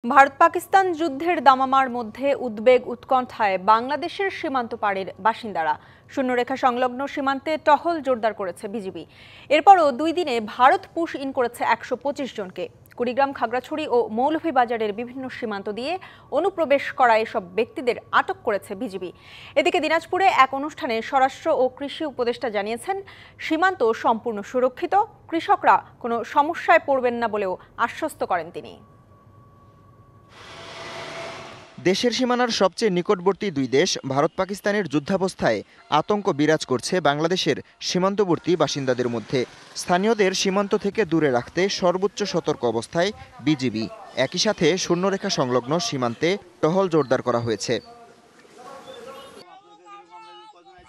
ভারত পাকিস্তান যুদ্ধের দামামার মধ্যে উদ্বেগ উৎকণ্ঠায় বাংলাদেশের সীমান্ত পাড়ের বাসিন্দারা শূন্যরেখা সংলগ্ন সীমান্তে টহল জোরদার করেছে বিজিবি। এরপরও 2 দিনে ভারত পুশ ইন করেছে 125 জনকে। কুড়িগ্রাম, খাগড়াছড়ি ও মৌলভীবাজারের বিভিন্ন সীমান্ত দিয়ে অনুপ্রবেশ করা এসব ব্যক্তিদের আটক করেছে বিজিবি। এদিকে দিনাজপুরে এক অনুষ্ঠানে স্বরাষ্ট্র ও কৃষি উপদেষ্টা জানিয়েছেন, সীমান্ত সম্পূর্ণ সুরক্ষিত, কৃষকরা কোনো সমস্যায় পড়বেন না বলেও আশ্বস্ত করেন তিনি। দেশের সীমানার সবচেয়ে নিকটবর্তী দুই দেশ ভারত পাকিস্তানের যুদ্ধাবস্থায় আতঙ্ক বিরাজ করছে বাংলাদেশের সীমান্তবর্তী বাসিন্দাদের মধ্যে। স্থানীয়দের সীমান্ত থেকে দূরে রাখতে সর্বোচ্চ সতর্ক অবস্থায় বিজিবি। একই সাথে শূন্যরেখা সংলগ্ন সীমান্তে টহল জোরদার করা হয়েছে।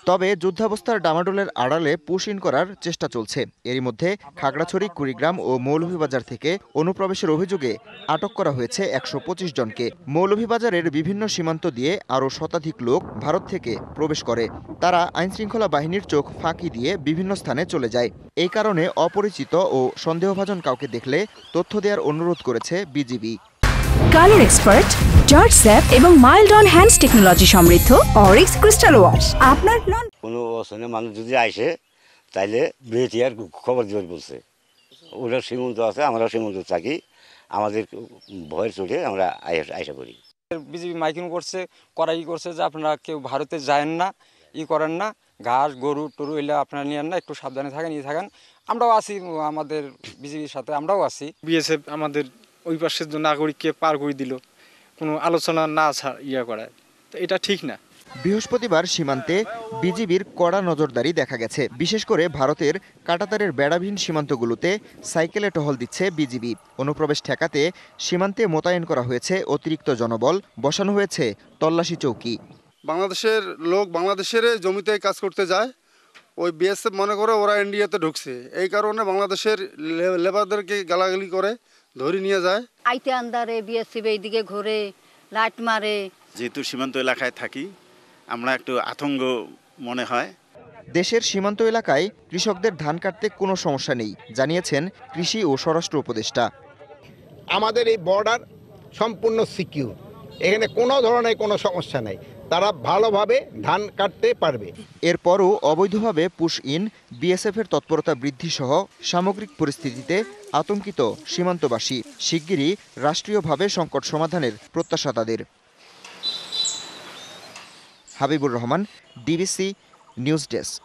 তবে যুদ্ধাবস্থার ডামাডোলের আড়ালে পুশ ইন করার চেষ্টা চলছে। এরই মধ্যে খাগড়াছড়ি, কুড়িগ্রাম ও মৌলভীবাজার থেকে অনুপ্রবেশের অভিযোগে আটক করা হয়েছে 125 জনকে। মৌলভীবাজারের বিভিন্ন সীমান্ত দিয়ে আরও শতাধিক লোক ভারত থেকে প্রবেশ করে। তারা আইনশৃঙ্খলা বাহিনীর চোখ ফাঁকি দিয়ে বিভিন্ন স্থানে চলে যায়। এই কারণে অপরিচিত ও সন্দেহভাজন কাউকে দেখলে তথ্য দেওয়ার অনুরোধ করেছে BGB. Colour expert, George sap এবং মাইল্ড অন হ্যান্ডস টেকনোলজি সমৃদ্ধ অরিক্স ক্রিস্টাল ওয়াশ। আপনার কোনো অসনে মানুষ যদি আসে তাইলে বিয়েটিয়ার খবর দিতে বলছে। ওরা সীমন্ত আছে, আমরা সীমন্ত থাকি, আমাদের ভয়ের চোটে আমরা আশা করি। বিজিবি মাইকিং করছে, করাই করছে যে আপনারা কেউ ভারতে যায়েন না, করেন না, ঘাস গরু টরু এলে আপনারা নিয়েন না, একটু সাবধানে থাকেন, থাকেন। আমরাও আছি, আমাদের বিজিবির সাথে আমরাও আছি। বিএসএফ আমাদের ওই পাশের নাগরিককে পার করে দিল, কোনো আলোচনা না করায়, তো এটা ঠিক না। বৃহস্পতিবার সীমান্তে বিজিবির কড়া নজরদারি দেখা গেছে। বিশেষ করে ভারতের কাঁটাতারের বেড়াবিহীন সীমান্তগুলোতে সাইকেলে টহল দিচ্ছে বিজিবি। অনুপ্রবেশ ঠেকাতে সীমান্তে মোতায়েন করা হয়েছে অতিরিক্ত জনবল, বসানো হয়েছে তল্লাশি চৌকি। বাংলাদেশের লোক বাংলাদেশের জমিতে কাজ করতে যায়, ওই বিএসএফ মনে করে ওরা ইন্ডিয়াতে ঢুকছে, এই কারণে বাংলাদেশের লেবারদেরকে গালাগালি করে ধরে নিয়ে যায়। আইতে আন্দারে বিএসএফ এইদিকে ঘুরে লাইট মারে। যেহেতু সীমান্ত এলাকায় থাকি, আমরা একটু আতঙ্ক মনে হয়। দেশের সীমান্ত এলাকায় কৃষকদের ধান কাটতে কোনো সমস্যা নেই, জানিয়েছেন কৃষি ও স্বরাষ্ট্র উপদেষ্টা। আমাদের এই বর্ডার সম্পূর্ণ সিকিউর, এখানে কোনো ধরনের কোনো সমস্যা নেই, তারা ভালোভাবে ধান কাটতে পারবে। এরপরও অবৈধভাবে পুশ ইন, বিএসএফের তৎপরতা বৃদ্ধি সহ সামগ্রিক পরিস্থিতিতে আতঙ্কিত সীমান্তবাসী। শিগগিরই রাষ্ট্রীয়ভাবে সংকট সমাধানের প্রত্যাশা তাদের। Habibur Rahman, DBC news desk.